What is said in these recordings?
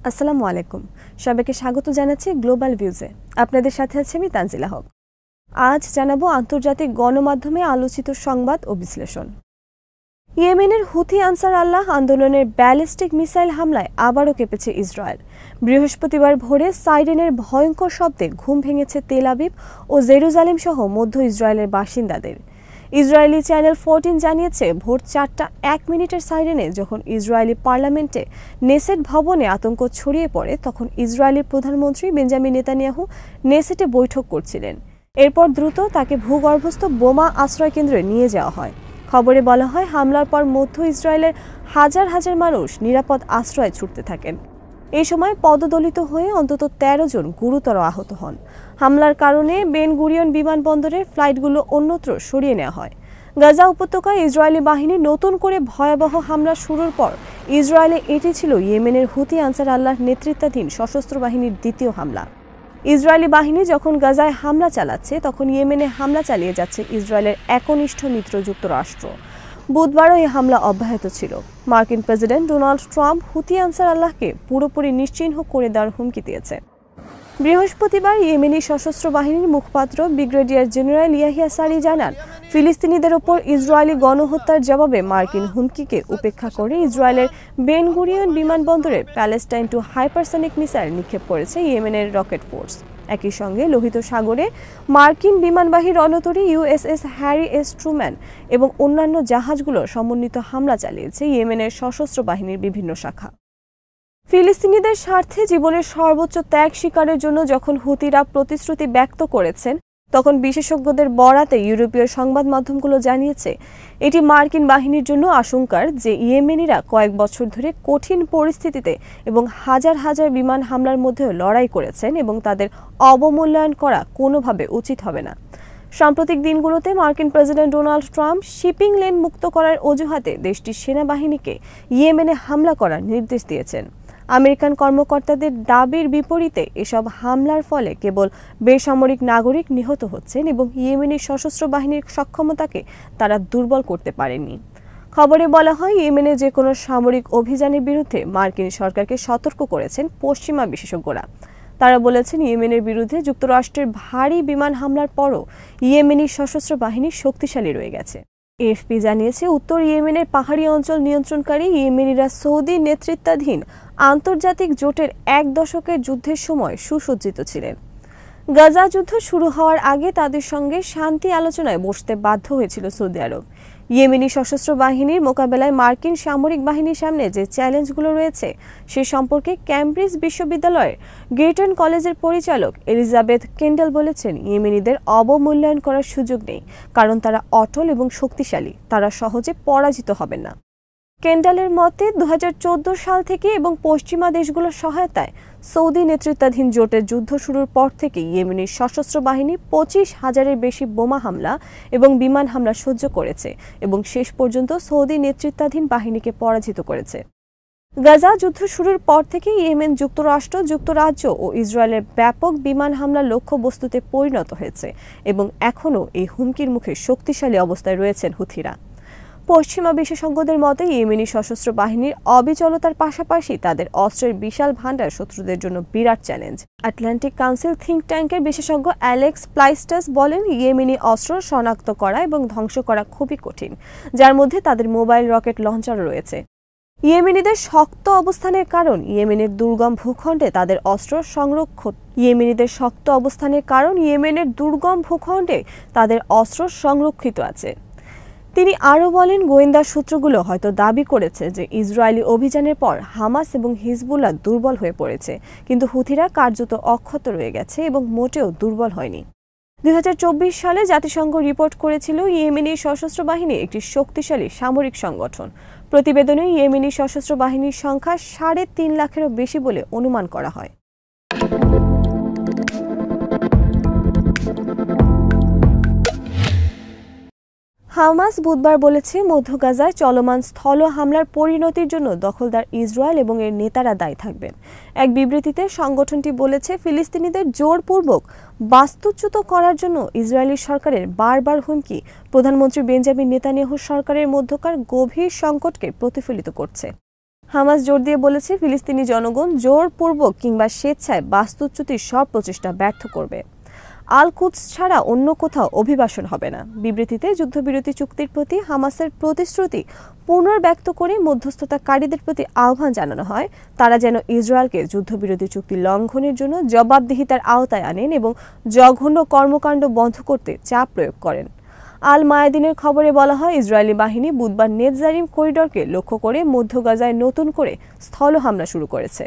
আসসালামু আলাইকুম। সবাইকে স্বাগত জানাচ্ছি গ্লোবাল ভিউজে। আপনাদের সাথে আছি আমি তানজিলা হক। আজ জানাবো আন্তর্জাতিক গণমাধ্যমে আলোচিত সংবাদ ও বিশ্লেষণ। ইয়েমেনের হুথি আনসার আল্লাহ আন্দোলনের ব্যালিস্টিক মিসাইল হামলায় আবারও কেঁপেছে ইসরায়েল। বৃহস্পতিবার ভোরে সাইরেনের ভয়ঙ্কর শব্দে ঘুম ভেঙেছে তেল আবিব ও জেরুজালেম সহ মধ্য ইসরায়েলের বাসিন্দাদের। ইসরায়েলি চ্যানেল 14 জানিয়েছে ভোর 4:01 সাইরেনে যখন ইসরায়েলি পার্লামেন্টে নেসেট ভবনে আতঙ্ক ছড়িয়ে পড়ে তখন ইসরায়েলি প্রধানমন্ত্রী বেঞ্জামিন নেতানিয়াহু নেসেটে বৈঠক করছিলেন। এরপর দ্রুত তাকে ভূগর্ভস্থ বোমা আশ্রয় কেন্দ্রে নিয়ে যাওয়া হয়। খবরে বলা হয় হামলার পর মধ্য ইসরায়েলের হাজার হাজার মানুষ নিরাপদ আশ্রয়ে ছুটতে থাকেন। এই সময় পদদলিত হয়ে অন্তত 13 জন গুরুতর আহত হন। হামলার কারণে বেন গুরিয়ন বিমানবন্দরের ফ্লাইটগুলো অন্যত্র সরিয়ে নেওয়া হয়। গাজা উপত্যকায় ইসরায়েলি বাহিনী নতুন করে ভয়াবহ হামলা শুরুর পর ইসরায়েলে এটি ছিল ইয়েমেনের হুথি আনসার আল্লাহর নেতৃত্বাধীন সশস্ত্র বাহিনীর দ্বিতীয় হামলা। ইসরায়েলি বাহিনী যখন গাজায় হামলা চালাচ্ছে তখন ইয়েমেনে হামলা চালিয়ে যাচ্ছে ইসরায়েলের একনিষ্ঠ মিত্র যুক্তরাষ্ট্র। বুধবারও এই হামলা অব্যাহত ছিল। মার্কিন president Donald Trump Houthi answer আল্লাহকে পুরোপুরি নিশ্চিহ্ন করে দেওয়ার হুমকি দিয়েছে। বৃহস্পতিবার ইয়েমেনি সশস্ত্র বাহিনীর মুখপাত্র ব্রিগেডিয়ার জেনারেল ইয়াহিয়া সারি জানান, ফিলিস্তিনিদের ওপর ইসরায়েলি গণহত্যার জবাবে মার্কিন হুমকিকে উপেক্ষা করে ইসরায়েলের বেন গুরিয়ন বিমানবন্দরে প্যালেস্টাইন টু হাইপারসনিক মিসাইল নিক্ষেপ করেছে ইয়েমেনের রকেট ফোর্স। একই সঙ্গে লোহিত সাগরে মার্কিন বিমানবাহী রণতরী ইউএসএস হ্যারি এস ট্রুম্যান এবং অন্যান্য জাহাজগুলোর সমন্বিত হামলা চালিয়েছে ইয়েমেনের সশস্ত্র বাহিনীর বিভিন্ন শাখা। ফিলিস্তিনিদের স্বার্থে জীবনের সর্বোচ্চ ত্যাগ স্বীকারের জন্য যখন হুতিরা প্রতিশ্রুতি ব্যক্ত করেছেন তখন বিশেষজ্ঞদের বরাতে ইউরোপীয় সংবাদ মাধ্যমগুলো জানিয়েছে এটি মার্কিন বাহিনীর জন্য আশঙ্কার যে ইয়েমেনিরা কয়েক বছর ধরে কঠিন পরিস্থিতিতে এবং হাজার হাজার বিমান হামলার মধ্যেও লড়াই করেছেন এবং তাদের অবমূল্যায়ন করা কোনোভাবে উচিত হবে না। সাম্প্রতিক দিনগুলোতে মার্কিন president Donald Trump shipping lane মুক্ত করার অজুহাতে দেশটির সেনাবাহিনীকে ইয়েমেনে হামলা করার নির্দেশ দিয়েছেন। আমেরিকান কর্মকর্তাদের দাবির বিপরীতে এসব হামলার ফলে কেবল বেসামরিক নাগরিক নিহত হচ্ছেন এবং ইয়েমেনি সশস্ত্র বাহিনীর সক্ষমতাকে তারা দুর্বল করতে পারেননি। খবরে বলা হয় ইয়েমেনে যে কোনো সামরিক অভিযানের বিরুদ্ধে মার্কিন সরকারকে সতর্ক করেছেন পশ্চিমা বিশেষজ্ঞরা। তারা বলেছেন ইয়েমেনের বিরুদ্ধে যুক্তরাষ্ট্রের ভারী বিমান হামলার পরও ইয়েমেনি সশস্ত্র বাহিনী শক্তিশালী রয়ে গেছে। এএফপি জানিয়েছে উত্তর ইয়েমেনের পাহাড়ি অঞ্চল নিয়ন্ত্রণকারী ইয়েমেনিরা সৌদি নেতৃত্বাধীন আন্তর্জাতিক জোটের 1 দশকের যুদ্ধের সময় সুসজ্জিত ছিলেন। গাজা যুদ্ধ শুরু হওয়ার আগে তাদের সঙ্গে শান্তি আলোচনায় বসতে বাধ্য হয়েছিল সৌদি আরব। ইয়েমেনি সশস্ত্র বাহিনীর মোকাবেলায় মার্কিন সামরিক বাহিনীর সামনে যে চ্যালেঞ্জগুলো রয়েছে সে সম্পর্কে ক্যামব্রিজ বিশ্ববিদ্যালয়ের গেটন কলেজের পরিচালক এলিজাবেথ কেন্ডাল বলেছেন ইয়েমেনিদের অবমূল্যায়ন করার সুযোগ নেই, কারণ তারা অটল এবং শক্তিশালী, তারা সহজে পরাজিত হবেন না। কেন্ডালের মতে 2014 সাল থেকে এবং পশ্চিমা দেশগুলোর সহায়তায় সৌদি নেতৃত্বাধীন জোটের যুদ্ধ শুরুর পর থেকে ইয়েমেনের সশস্ত্র বাহিনী 25,000-এর বেশি বোমা হামলা এবং বিমান হামলা সহ্য করেছে এবং শেষ পর্যন্ত সৌদি নেতৃত্বাধীন বাহিনীকে পরাজিত করেছে। গাজা যুদ্ধ শুরুর পর থেকে ইয়েমেন যুক্তরাষ্ট্র, যুক্তরাজ্য ও ইসরায়েলের ব্যাপক বিমান হামলা লক্ষ্যবস্তুতে পরিণত হয়েছে এবং এখনও এই হুমকির মুখে শক্তিশালী অবস্থায় রয়েছেন হুথিরা। পশ্চিমা বিশেষজ্ঞদের মতে ইয়েমেনি সশস্ত্র বাহিনীর অবিচলতার পাশাপাশি তাদের অস্ত্রের বিশাল ভান্ডার শত্রুদের জন্য বিরাট চ্যালেঞ্জ। আটলান্টিক কাউন্সিল থিঙ্ক ট্যাঙ্কের বিশেষজ্ঞ অ্যালেক্স প্লাইস্টাস বলেন ইয়েমেনি অস্ত্র শনাক্ত করা এবং ধ্বংস করা খুবই কঠিন, যার মধ্যে তাদের মোবাইল রকেট লঞ্চারও রয়েছে। ইয়েমেনিদের শক্ত অবস্থানের কারণ ইয়েমেনের দুর্গম ভূখণ্ডে তাদের অস্ত্র সংরক্ষিত আছে। তিনি আরও বলেন গোয়েন্দা সূত্রগুলো হয়তো দাবি করেছে যে ইসরায়েলি অভিযানের পর হামাস এবং হিজবুল্লাহ দুর্বল হয়ে পড়েছে, কিন্তু হুথিরা কার্যত অক্ষত রয়ে গেছে এবং মোটেও দুর্বল হয়নি। 2024 সালে জাতিসংঘ রিপোর্ট করেছিল ইয়েমেনি সশস্ত্র বাহিনী একটি শক্তিশালী সামরিক সংগঠন। প্রতিবেদনে ইয়েমেনি সশস্ত্র বাহিনীর সংখ্যা 3.5 লাখেরও বেশি বলে অনুমান করা হয়। হামাস বুধবার বলেছে মধ্য গাজায় চলমান স্থল হামলার পরিণতির জন্য দখলদার ইসরায়েল এবং এর নেতারা দায়ী থাকবেন। এক বিবৃতিতে সংগঠনটি বলেছে ফিলিস্তিনিদের জোরপূর্বক বাস্তুচ্যুত করার জন্য ইসরায়েলি সরকারের বারবার হুমকি প্রধানমন্ত্রী বেঞ্জামিন নেতানিয়াহুর সরকারের মধ্যকার গভীর সংকটকে প্রতিফলিত করছে। হামাস জোর দিয়ে বলেছে ফিলিস্তিনি জনগণ জোরপূর্বক কিংবা স্বেচ্ছায় বাস্তুচ্যুতির সব প্রচেষ্টা ব্যর্থ করবে। আল কুদস ছাড়া অন্য কোথাও অভিবাসন হবে না। বিবৃতিতে যুদ্ধবিরতি চুক্তির প্রতি হামাসের প্রতিশ্রুতি পুনর্ব্যক্ত করে মধ্যস্থতাকারীদের প্রতি আহ্বান জানানো হয় তারা যেন ইসরায়েলকে যুদ্ধবিরতি চুক্তি লঙ্ঘনের জন্য জবাবদিহিতার আওতায় আনেন এবং জঘন্য কর্মকাণ্ড বন্ধ করতে চাপ প্রয়োগ করেন। আল মায়াদিনের খবরে বলা হয় ইসরায়েলি বাহিনী বুধবার নেতজারিম করিডরকে লক্ষ্য করে মধ্য গাজায় নতুন করে স্থল হামলা শুরু করেছে।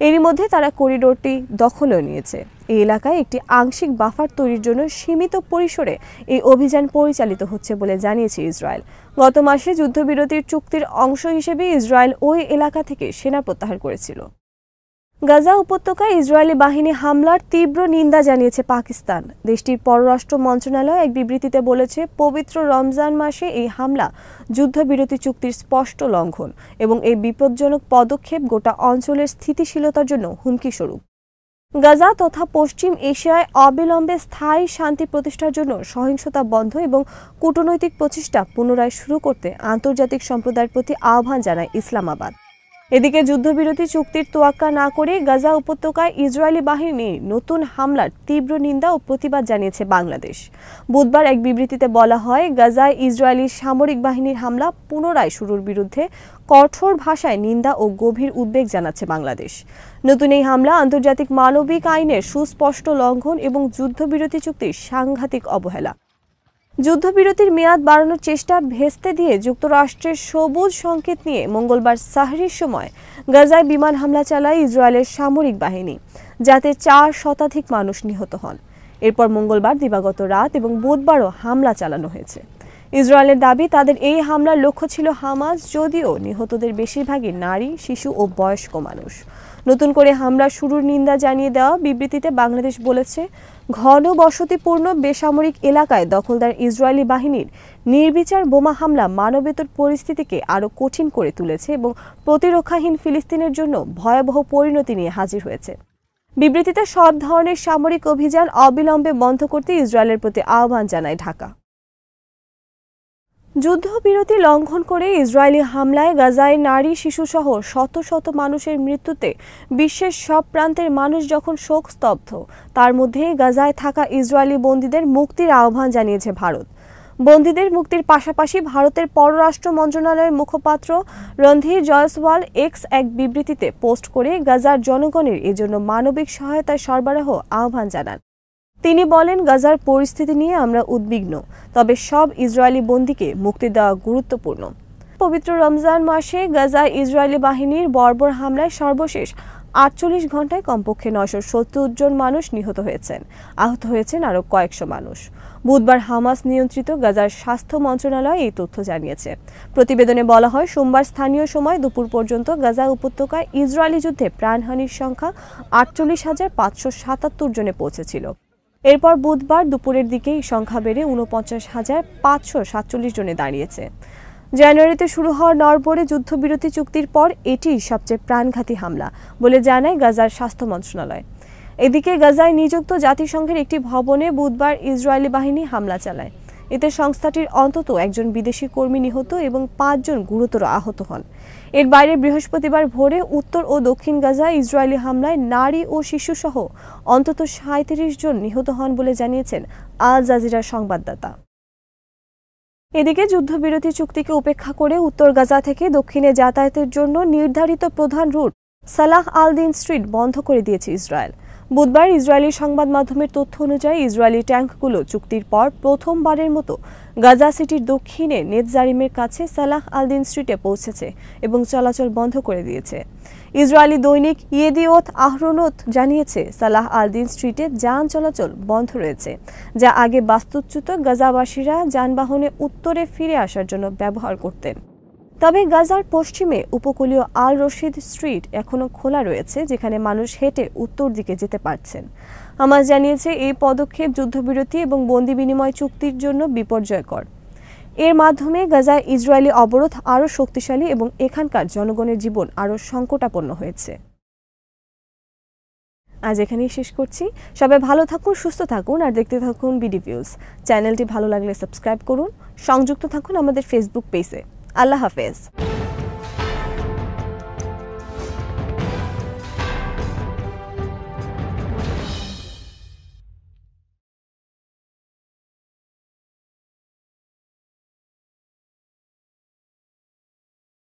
এরই মধ্যে তারা করিডোরটি দখলেও নিয়েছে। এই এলাকায় একটি আংশিক বাফার তৈরির জন্য সীমিত পরিসরে এই অভিযান পরিচালিত হচ্ছে বলে জানিয়েছে ইসরায়েল। গত মাসে যুদ্ধবিরতির চুক্তির অংশ হিসেবে ইসরায়েল ওই এলাকা থেকে সেনা প্রত্যাহার করেছিল। গাজা উপত্যকায় ইসরায়েলি বাহিনী হামলার তীব্র নিন্দা জানিয়েছে পাকিস্তান। দেশটির পররাষ্ট্র মন্ত্রণালয় এক বিবৃতিতে বলেছে পবিত্র রমজান মাসে এই হামলা যুদ্ধবিরতি চুক্তির স্পষ্ট লঙ্ঘন এবং এই বিপজ্জনক পদক্ষেপ গোটা অঞ্চলের স্থিতিশীলতার জন্য হুমকিস্বরূপ। গাজা তথা পশ্চিম এশিয়ায় অবিলম্বে স্থায়ী শান্তি প্রতিষ্ঠার জন্য সহিংসতা বন্ধ এবং কূটনৈতিক প্রচেষ্টা পুনরায় শুরু করতে আন্তর্জাতিক সম্প্রদায়ের প্রতি আহ্বান জানায় ইসলামাবাদ। এদিকে যুদ্ধবিরতি চুক্তির তোয়াক্কা না করে গাজা উপত্যকায় ইসরায়েলি বাহিনীর নতুন হামলার তীব্র নিন্দা ও প্রতিবাদ জানিয়েছে বাংলাদেশ। বুধবার এক বিবৃতিতে বলা হয় গাজায় ইসরায়েলি সামরিক বাহিনীর হামলা পুনরায় শুরুর বিরুদ্ধে কঠোর ভাষায় নিন্দা ও গভীর উদ্বেগ জানাচ্ছে বাংলাদেশ। নতুন এই হামলা আন্তর্জাতিক মানবিক আইনের সুস্পষ্ট লঙ্ঘন এবং যুদ্ধবিরতি চুক্তির সাংঘাতিক অবহেলা। যুদ্ধবিরতির মেয়াদ বাড়ানোর চেষ্টা ভেস্তে দিয়ে যুক্তরাষ্ট্রের সবুজ সংকেত নিয়ে মঙ্গলবার সাহরির সময় গাজায় বিমান হামলা চালায় ইসরায়েলের সামরিক বাহিনী, যাতে 4 শতাধিক মানুষ নিহত হন। এরপর মঙ্গলবার দিবাগত রাত এবং বুধবারও হামলা চালানো হয়েছে। ইসরায়েলের দাবি তাদের এই হামলার লক্ষ্য ছিল হামাস, যদিও নিহতদের বেশিরভাগই নারী, শিশু ও বয়স্ক মানুষ। নতুন করে হামলা শুরুর নিন্দা জানিয়ে দেওয়া বিবৃতিতে বাংলাদেশ বলেছে ঘন বসতিপূর্ণ বেসামরিক এলাকায় দখলদার ইসরায়েলি বাহিনীর নির্বিচার বোমা হামলা মানবেতর পরিস্থিতিকে আরও কঠিন করে তুলেছে এবং প্রতিরক্ষাহীন ফিলিস্তিনের জন্য ভয়াবহ পরিণতি নিয়ে হাজির হয়েছে। বিবৃতিতে সব ধরনের সামরিক অভিযান অবিলম্বে বন্ধ করতে ইসরায়েলের প্রতি আহ্বান জানায় ঢাকা। যুদ্ধবিরতি লঙ্ঘন করে ইসরায়েলি হামলায় গাজায় নারী, শিশুসহ শত শত মানুষের মৃত্যুতে বিশ্বের সব প্রান্তের মানুষ যখন শোকস্তব্ধ, তার মধ্যে গাজায় থাকা ইসরায়েলি বন্দীদের মুক্তির আহ্বান জানিয়েছে ভারত। বন্দীদের মুক্তির পাশাপাশি ভারতের পররাষ্ট্র মন্ত্রণালয়ের মুখপাত্র রণধীর জয়সওয়াল এক্স এক বিবৃতিতে পোস্ট করে গাজার জনগণের এজন্য মানবিক সহায়তা সরবরাহ আহ্বান জানান। তিনি বলেন, গাজার পরিস্থিতি নিয়ে আমরা উদ্বিগ্ন, তবে সব ইসরায়েলি বন্দীকে মুক্তি দেওয়া গুরুত্বপূর্ণ। পবিত্র রমজান মাসে গাজায় ইসরায়েলি বাহিনীর বর্বর হামলায় সর্বশেষ 48 ঘন্টায় কমপক্ষে 970 জন মানুষ নিহত হয়েছেন, আহত হয়েছেন আরও কয়েকশো মানুষ। বুধবার হামাস নিয়ন্ত্রিত গাজার স্বাস্থ্য মন্ত্রণালয় এই তথ্য জানিয়েছে। প্রতিবেদনে বলা হয়, সোমবার স্থানীয় সময় দুপুর পর্যন্ত গাজা উপত্যকায় ইসরায়েলি যুদ্ধে প্রাণহানির সংখ্যা 48,577 জনে পৌঁছেছিল। এরপর বুধবার দুপুরের দিকে এই সংখ্যা বেড়ে 49,547 জনে দাঁড়িয়েছে। জানুয়ারিতে শুরু হওয়া নরবরে যুদ্ধবিরতি চুক্তির পর এটি সবচেয়ে প্রাণঘাতী হামলা বলে জানায় গাজার স্বাস্থ্য মন্ত্রণালয়। এদিকে গাজায় নিযুক্ত জাতিসংঘের একটি ভবনে বুধবার ইসরায়েলি বাহিনী হামলা চালায়। এতে সংস্থাটির অন্তত একজন বিদেশি কর্মী নিহত এবং 5 জন গুরুতর আহত হন। এর বাইরে বৃহস্পতিবার ভোরে উত্তর ও দক্ষিণ গাজায় ইসরায়েলি হামলায় নারী ও শিশুসহ অন্তত 37 জন নিহত হন বলে জানিয়েছেন আল জাজিরার সংবাদদাতা। এদিকে যুদ্ধবিরতি চুক্তিকে উপেক্ষা করে উত্তর গাজা থেকে দক্ষিণে যাতায়াতের জন্য নির্ধারিত প্রধান রুট সালাহ আল-দিন স্ট্রিট বন্ধ করে দিয়েছে ইসরায়েল। বুধবার ইসরায়েলি সংবাদ মাধ্যমের তথ্য অনুযায়ী ইসরায়েলি ট্যাঙ্কগুলো চুক্তির পর প্রথমবারের মতো গাজা সিটির দক্ষিণে নেতজারিমের কাছে সালাহ আল-দিন স্ট্রিটে পৌঁছেছে এবং চলাচল বন্ধ করে দিয়েছে। ইসরায়েলি দৈনিক ইয়েদিওত আহরোনোত জানিয়েছে, সালাহ আল-দিন স্ট্রিটে যান চলাচল বন্ধ রয়েছে, যা আগে বাস্তুচ্যুত গাজাবাসীরা যানবাহনে উত্তরে ফিরে আসার জন্য ব্যবহার করতেন। তবে গাজার পশ্চিমে উপকূলীয় আল রশিদ স্ট্রিট এখনও খোলা রয়েছে, যেখানে মানুষ হেঁটে উত্তর দিকে যেতে পারছেন। হামাস জানিয়েছে, এই পদক্ষেপ যুদ্ধবিরতি এবং বন্দি বিনিময় চুক্তির জন্য বিপর্যয়কর। এর মাধ্যমে গাজায় ইসরায়েলি অবরোধ আরও শক্তিশালী এবং এখানকার জনগণের জীবন আরও সংকটাপন্ন হয়েছে। আজ এখানেই শেষ করছি। সবাই ভালো থাকুন, সুস্থ থাকুন আর দেখতে থাকুন বিডি ভিউজ। চ্যানেলটি ভালো লাগলে সাবস্ক্রাইব করুন। সংযুক্ত থাকুন আমাদের ফেসবুক পেজে। আল্লাহ হাফেজ।